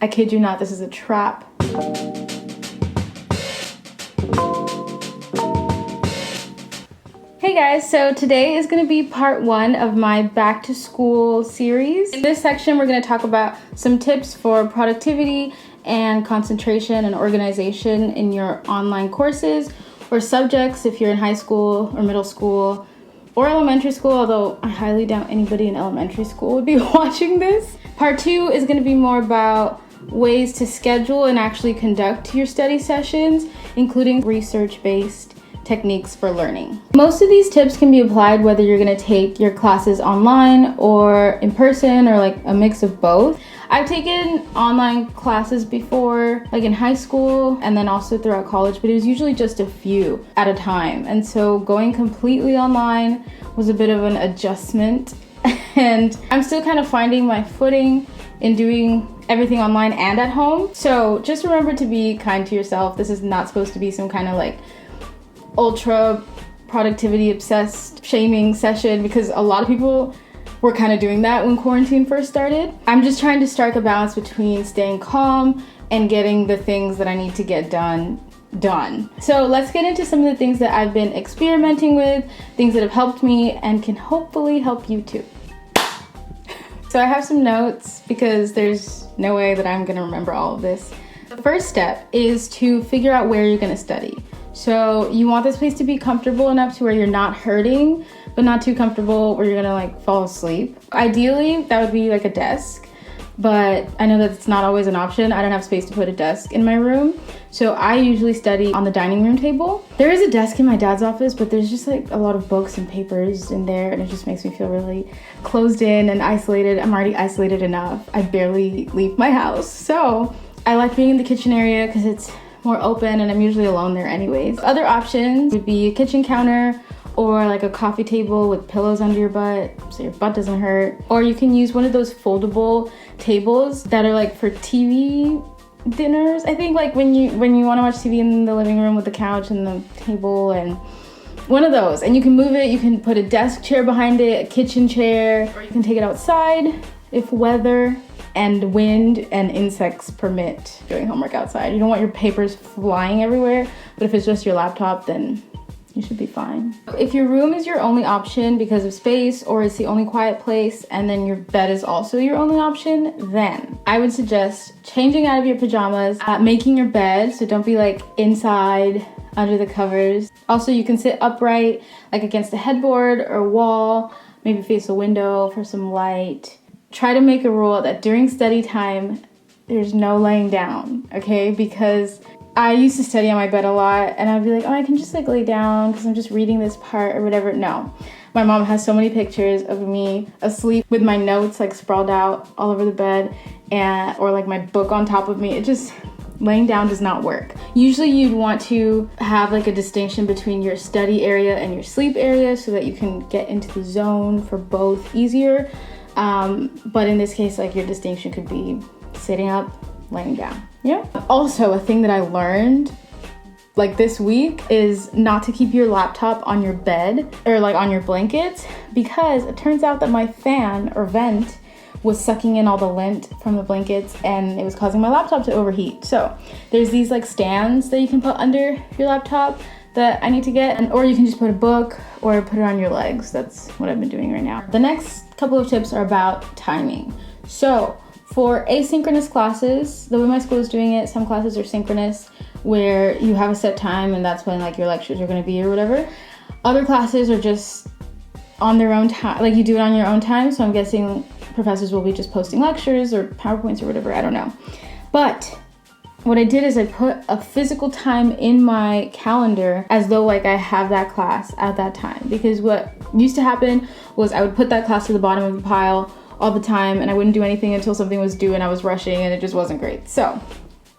I kid you not, this is a trap. Hey guys, so today is going to be part 1 of my back to school series. In this section, we're going to talk about some tips for productivity and concentration and organization in your online courses or subjects if you're in high school or middle school or elementary school, although I highly doubt anybody in elementary school would be watching this. Part 2 is going to be more about ways to schedule and actually conduct your study sessions, including research-based techniques for learning. Most of these tips can be applied whether you're going to take your classes online or in person or like a mix of both. I've taken online classes before, like in high school and then also throughout college, but it was usually just a few at a time. And so going completely online was a bit of an adjustment. And I'm still kind of finding my footing in doing everything online and at home. So just remember to be kind to yourself. This is not supposed to be some kind of like ultra productivity obsessed shaming session, because a lot of people were kind of doing that when quarantine first started. I'm just trying to strike a balance between staying calm and getting the things that I need to get done. So let's get into some of the things that I've been experimenting with, things that have helped me and can hopefully help you too. So I have some notes because there's no way that I'm gonna remember all of this. The first step is to figure out where you're gonna study. So you want this place to be comfortable enough to where you're not hurting, but not too comfortable where you're gonna like fall asleep. Ideally, that would be like a desk, but I know that it's not always an option. I don't have space to put a desk in my room. So I usually study on the dining room table. There is a desk in my dad's office, but there's just like a lot of books and papers in there, and it just makes me feel really closed in and isolated. I'm already isolated enough. I barely leave my house. So I like being in the kitchen area because it's more open and I'm usually alone there anyways. Other options would be a kitchen counter or like a coffee table with pillows under your butt so your butt doesn't hurt. Or you can use one of those foldable tables that are like for TV dinners. I think like when you want to watch TV in the living room with the couch and the table, and one of those. And you can move it, you can put a desk chair behind it, a kitchen chair, or you can take it outside if weather and wind and insects permit doing homework outside. You don't want your papers flying everywhere, but if it's just your laptop, then you should be fine. If your room is your only option because of space, or it's the only quiet place, and then your bed is also your only option, then I would suggest changing out of your pajamas, making your bed, so don't be like inside under the covers. Also, you can sit upright, like against a headboard or wall, maybe face a window for some light. Try to make a rule that during study time, there's no laying down, okay? Because I used to study on my bed a lot and I'd be like, oh, I can just like lay down because I'm just reading this part or whatever. No, my mom has so many pictures of me asleep with my notes like sprawled out all over the bed, or like my book on top of me. It just, laying down does not work. Usually you'd want to have like a distinction between your study area and your sleep area so that you can get into the zone for both easier. But in this case, like your distinction could be sitting up, laying down. Yeah. Also, a thing that I learned like this week is not to keep your laptop on your bed or like on your blankets, because it turns out that my fan or vent was sucking in all the lint from the blankets and it was causing my laptop to overheat. So there's these like stands that you can put under your laptop that I need to get, or you can just put a book or put it on your legs. That's what I've been doing right now. The next couple of tips are about timing. So for asynchronous classes, the way my school is doing it, some classes are synchronous where you have a set time and that's when like your lectures are going to be or whatever. Other classes are just on their own time, like you do it on your own time. So I'm guessing professors will be just posting lectures or PowerPoints or whatever, I don't know. But what I did is I put a physical time in my calendar as though like I have that class at that time. Because what used to happen was I would put that class to the bottom of the pile all the time and I wouldn't do anything until something was due and I was rushing and it just wasn't great. So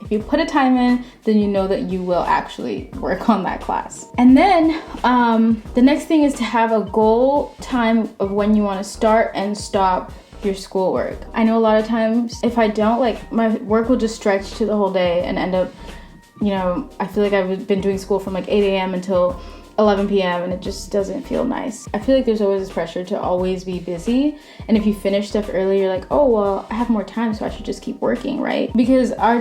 if you put a time in, then you know that you will actually work on that class. And then the next thing is to have a goal time of when you want to start and stop your schoolwork. I know a lot of times if I don't, like my work will just stretch to the whole day and end up, you know, I feel like I've been doing school from like 8 a.m. until 11 p.m. and it just doesn't feel nice. I feel like there's always this pressure to always be busy. And if you finish stuff early, you're like, oh, well, I have more time, so I should just keep working, right? Because our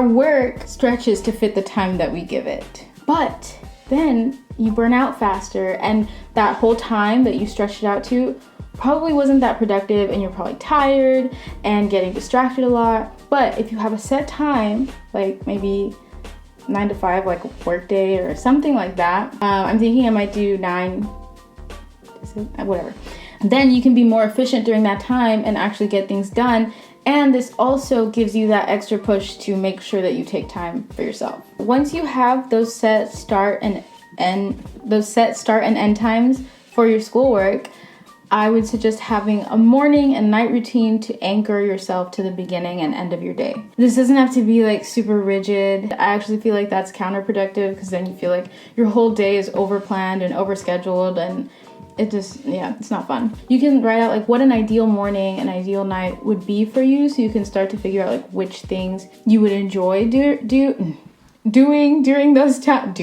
work stretches to fit the time that we give it. But then you burn out faster, and that whole time that you stretched it out to probably wasn't that productive, and you're probably tired and getting distracted a lot. But if you have a set time, like maybe 9 to 5, like a work day or something like that, I'm thinking I might do 9, whatever. Then you can be more efficient during that time and actually get things done. And this also gives you that extra push to make sure that you take time for yourself. Once you have those set start and end times for your schoolwork, I would suggest having a morning and night routine to anchor yourself to the beginning and end of your day. This doesn't have to be like super rigid. I actually feel like that's counterproductive, because then you feel like your whole day is overplanned and overscheduled, and it just, it's not fun. You can write out like what an ideal morning and ideal night would be for you, so you can start to figure out like which things you would enjoy doing during those times.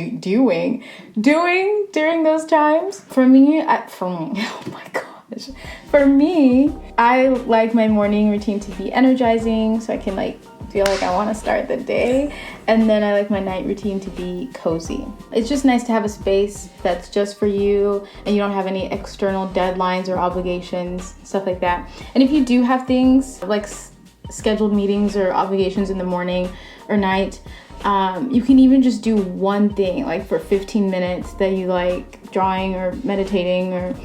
For me, oh my gosh. For me, I like my morning routine to be energizing, so I can like feel like I want to start the day. And then I like my night routine to be cozy. It's just nice to have a space that's just for you, and you don't have any external deadlines or obligations, stuff like that. And if you do have things like scheduled meetings or obligations in the morning or night, you can even just do one thing like for 15 minutes that you like, drawing or meditating or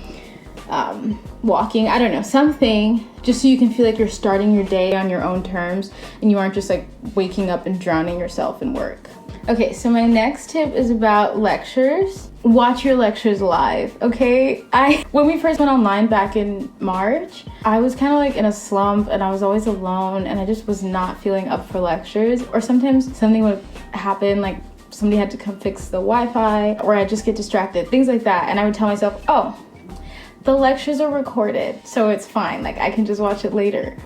walking, I don't know, something, just so you can feel like you're starting your day on your own terms and you aren't just like waking up and drowning yourself in work. Okay, so my next tip is about lectures. Watch your lectures live, okay? When we first went online back in March, I was kind of like in a slump and I was always alone and I just was not feeling up for lectures. Or sometimes something would happen, like somebody had to come fix the Wi-Fi, or I'd just get distracted, things like that. And I would tell myself, oh, the lectures are recorded, so it's fine. Like I can just watch it later.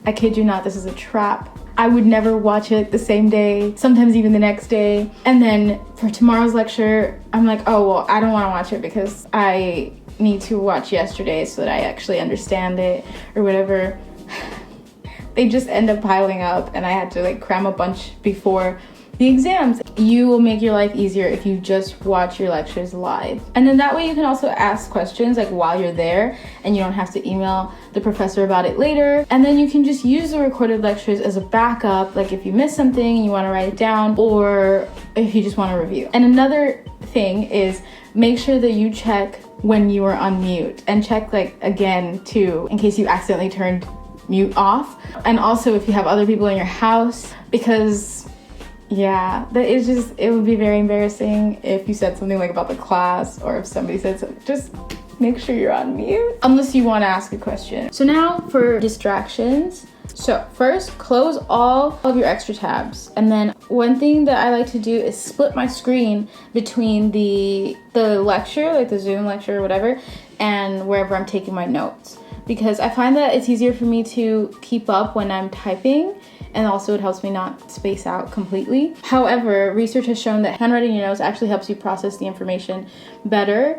I kid you not, this is a trap. I would never watch it the same day, sometimes even the next day. And then for tomorrow's lecture, I'm like, oh, well, I don't want to watch it because I need to watch yesterday so that I actually understand it or whatever. They just end up piling up, and I had to like cram a bunch before the exams. You will make your life easier if you just watch your lectures live. And then that way you can also ask questions like while you're there, and you don't have to email the professor about it later. And then you can just use the recorded lectures as a backup, like if you miss something and you want to write it down, or if you just want to review. And another thing is make sure that you check when you are on mute, and check like again too, in case you accidentally turned mute off. And also if you have other people in your house, because it would be very embarrassing if you said something like about the class, or if somebody said something. Just make sure you're on mute, unless you want to ask a question. So now for distractions. So first, close all of your extra tabs. And then one thing that I like to do is split my screen between the lecture, like the Zoom lecture or whatever, and wherever I'm taking my notes. Because I find that it's easier for me to keep up when I'm typing, and also it helps me not space out completely. However, research has shown that handwriting your notes actually helps you process the information better.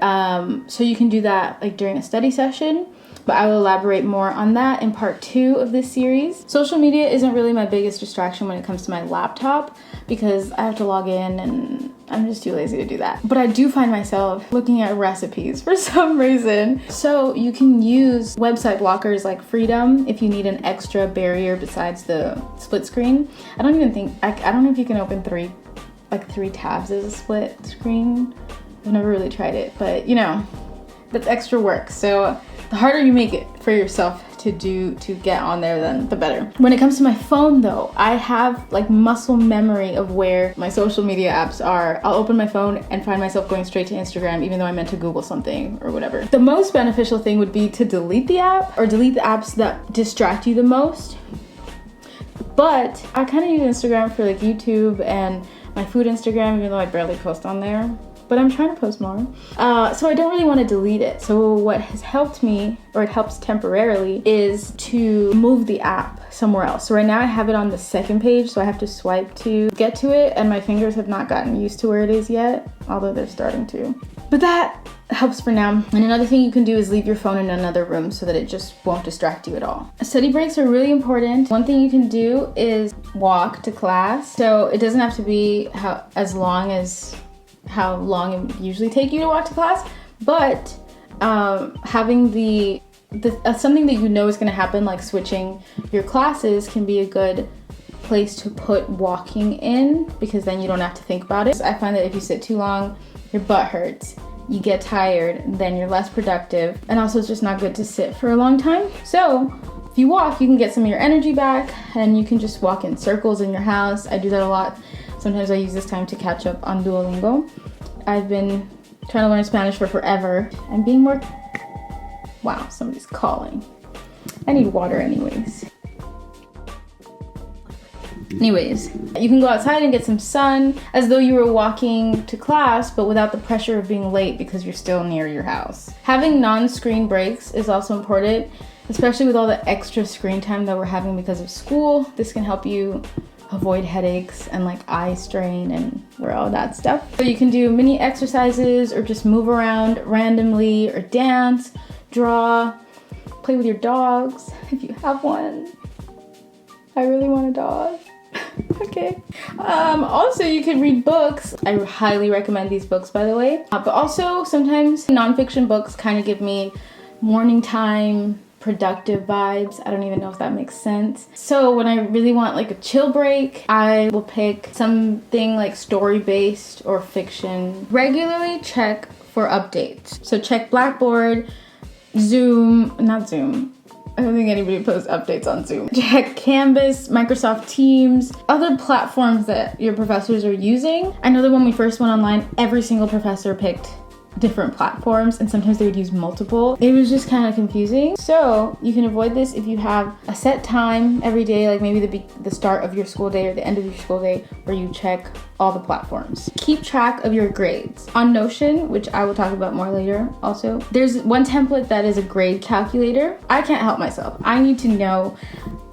So you can do that like during a study session, but I will elaborate more on that in part 2 of this series. Social media isn't really my biggest distraction when it comes to my laptop, because I have to log in and I'm just too lazy to do that. But I do find myself looking at recipes for some reason. So you can use website blockers like Freedom if you need an extra barrier besides the split screen. I don't know if you can open three tabs as a split screen. I've never really tried it, but that's extra work. So the harder you make it for yourself to get on there, then the better. When it comes to my phone though, I have like muscle memory of where my social media apps are. I'll open my phone and find myself going straight to Instagram, even though I meant to Google something or whatever. The most beneficial thing would be to delete the app, or delete the apps that distract you the most. But I kind of use Instagram for like YouTube and my food Instagram, even though I barely post on there. But I'm trying to post more. So I don't really want to delete it. So what has helped me, or it helps temporarily, is to move the app. somewhere else. So right now I have it on the second page, so I have to swipe to get to it, and my fingers have not gotten used to where it is yet, although they're starting to. But that helps for now. And another thing you can do is leave your phone in another room so that it just won't distract you at all. Study breaks are really important. One thing you can do is walk to class. So it doesn't have to be as long as how long it usually take you to walk to class, but having something that you know is going to happen, like switching your classes, can be a good place to put walking in, because then you don't have to think about it. I find that if you sit too long, your butt hurts, you get tired, then you're less productive, and also it's just not good to sit for a long time. So if you walk, you can get some of your energy back, and you can just walk in circles in your house. I do that a lot. Sometimes I use this time to catch up on Duolingo. I've been trying to learn Spanish for forever and being more... Wow, somebody's calling. I need water anyways. Anyways, you can go outside and get some sun as though you were walking to class, but without the pressure of being late because you're still near your house. Having non-screen breaks is also important, especially with all the extra screen time that we're having because of school. This can help you avoid headaches and like eye strain and all that stuff. So you can do mini exercises or just move around randomly or dance, draw, play with your dogs if you have one. I really want a dog. Okay. Also, you can read books. I highly recommend these books, by the way. But also, sometimes nonfiction books kind of give me morning time, productive vibes. I don't even know if that makes sense. So when I really want like a chill break, I will pick something like story-based or fiction. Regularly check for updates. So check Blackboard, not Zoom. I don't think anybody posts updates on Zoom. Check Canvas, Microsoft Teams, other platforms that your professors are using. I know that when we first went online, every single professor picked different platforms, and sometimes they would use multiple. It was just kind of confusing. So you can avoid this if you have a set time every day, like maybe the start of your school day or the end of your school day, where you check all the platforms. Keep track of your grades. On Notion, which I will talk about more later also, there's one template that is a grade calculator. I can't help myself. I need to know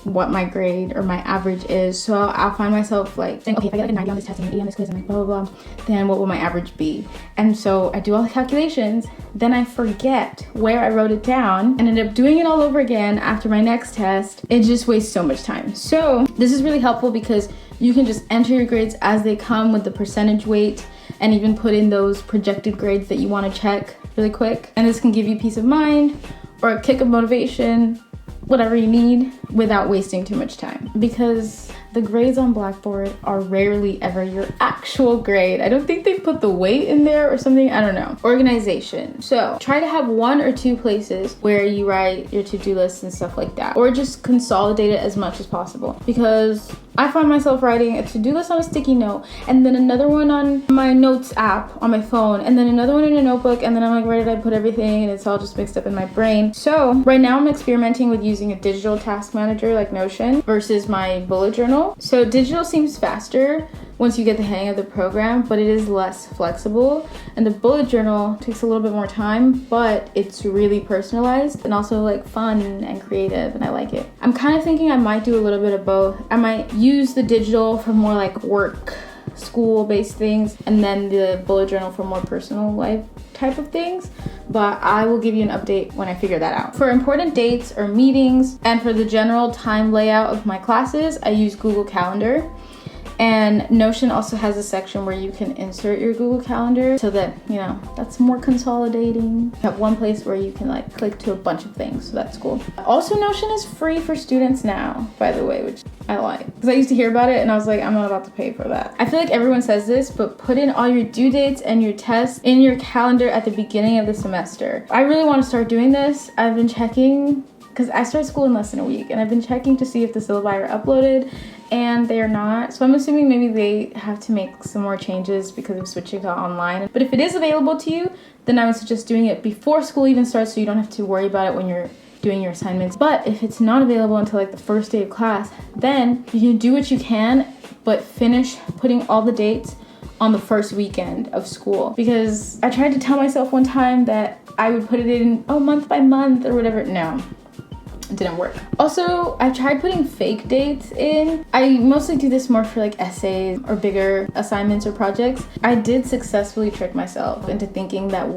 what my grade or my average is. So I'll find myself like saying, okay, if I get like a 90 on this test and an 80 on this quiz and like blah, blah, blah, then what will my average be? And so I do all the calculations, then I forget where I wrote it down and end up doing it all over again after my next test. It just wastes so much time. So this is really helpful because you can just enter your grades as they come with the percentage weight and even put in those projected grades that you want to check really quick. And this can give you peace of mind or a kick of motivation, whatever you need, without wasting too much time, because the grades on Blackboard are rarely ever your actual grade. I don't think they put the weight in there or something, I don't know. Organization. So try to have 1 or 2 places where you write your to-do lists and stuff like that, or just consolidate it as much as possible, because I find myself writing a to-do list on a sticky note and then another one on my notes app on my phone and then another one in a notebook, and then I'm like, where did I put everything? And it's all just mixed up in my brain. So right now I'm experimenting with using a digital task manager like Notion versus my bullet journal. So digital seems faster once you get the hang of the program, but it is less flexible. And the bullet journal takes a little bit more time, but it's really personalized and also like fun and creative, and I like it. I'm kind of thinking I might do a little bit of both. I might use the digital for more like work, school-based things, and then the bullet journal for more personal life type of things, but I will give you an update when I figure that out. For important dates or meetings and for the general time layout of my classes, I use Google Calendar. And Notion also has a section where you can insert your Google Calendar so that, you know, that's more consolidating. You have one place where you can like click to a bunch of things, so that's cool. Also, Notion is free for students now, by the way, which I like. Because I used to hear about it and I was like, I'm not about to pay for that. I feel like everyone says this, but put in all your due dates and your tests in your calendar at the beginning of the semester. I really want to start doing this. I've been checking, because I start school in less than a week, and I've been checking to see if the syllabi are uploaded, and they are not. So I'm assuming maybe they have to make some more changes because of switching to online. But if it is available to you, then I would suggest doing it before school even starts so you don't have to worry about it when you're doing your assignments. But if it's not available until like the first day of class, then you can do what you can, but finish putting all the dates on the first weekend of school. Because I tried to tell myself one time that I would put it in, month by month or whatever. No. it didn't work. Also, I tried putting fake dates in. I mostly do this more for like essays or bigger assignments or projects. I did successfully trick myself into thinking that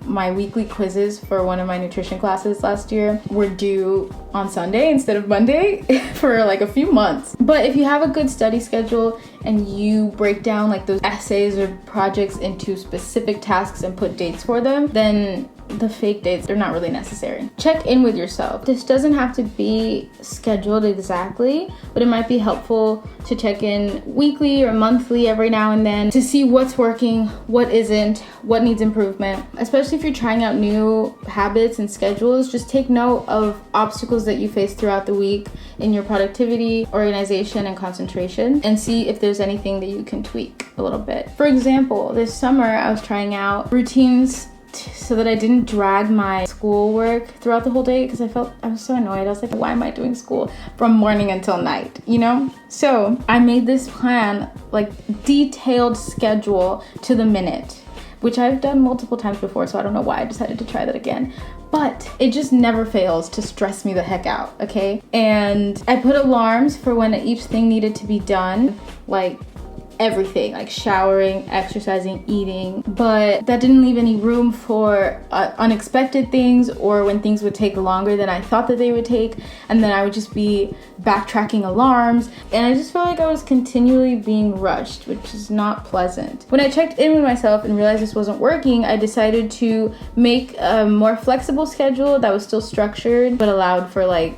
my weekly quizzes for one of my nutrition classes last year were due on Sunday instead of Monday for like a few months. But if you have a good study schedule and you break down like those essays or projects into specific tasks and put dates for them, then the fake dates, they're not really necessary. Check in with yourself. This doesn't have to be scheduled exactly, but it might be helpful to check in weekly or monthly every now and then to see what's working, what isn't, what needs improvement. Especially if you're trying out new habits and schedules, just take note of obstacles that you face throughout the week in your productivity, organization, and concentration, and see if there's anything that you can tweak a little bit. For example, this summer I was trying out routines so that I didn't drag my schoolwork throughout the whole day, because I was so annoyed. I was like, why am I doing school from morning until night, you know? So I made this plan, like detailed schedule to the minute, which I've done multiple times before, so I don't know why I decided to try that again. But it just never fails to stress me the heck out, okay? And I put alarms for when each thing needed to be done, like everything, like showering, exercising, eating, but that didn't leave any room for unexpected things or when things would take longer than I thought that they would take, and then I would just be backtracking alarms, and I just felt like I was continually being rushed, which is not pleasant. When I checked in with myself and realized this wasn't working, I decided to make a more flexible schedule that was still structured but allowed for like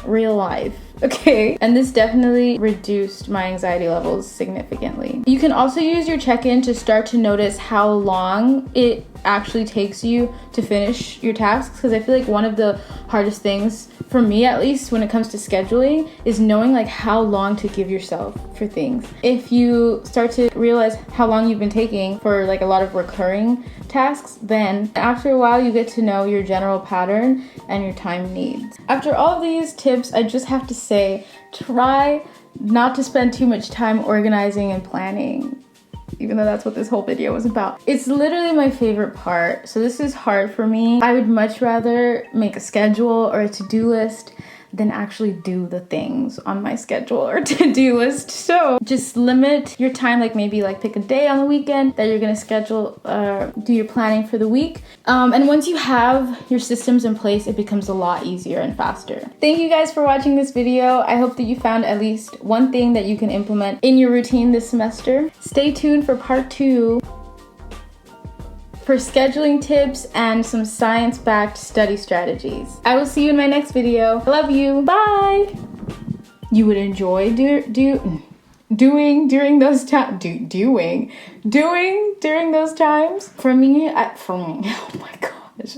real life. Okay, and this definitely reduced my anxiety levels significantly. You can also use your check-in to start to notice how long it actually takes you to finish your tasks, because I feel like one of the hardest things, for me at least, when it comes to scheduling is knowing like how long to give yourself for things. If you start to realize how long you've been taking for like a lot of recurring tasks, then after a while you get to know your general pattern and your time needs. After all of these tips, I just have to say, try not to spend too much time organizing and planning, even though that's what this whole video was about. It's literally my favorite part, so this is hard for me. I would much rather make a schedule or a to-do list than actually do the things on my schedule or to-do list. So just limit your time, like maybe like pick a day on the weekend that you're gonna schedule, do your planning for the week. And once you have your systems in place, it becomes a lot easier and faster. Thank you guys for watching this video. I hope that you found at least one thing that you can implement in your routine this semester. Stay tuned for part 2 for scheduling tips and some science-backed study strategies. I will see you in my next video. I love you. Bye. You would enjoy doing during those times. Doing during those times. For me, oh my gosh.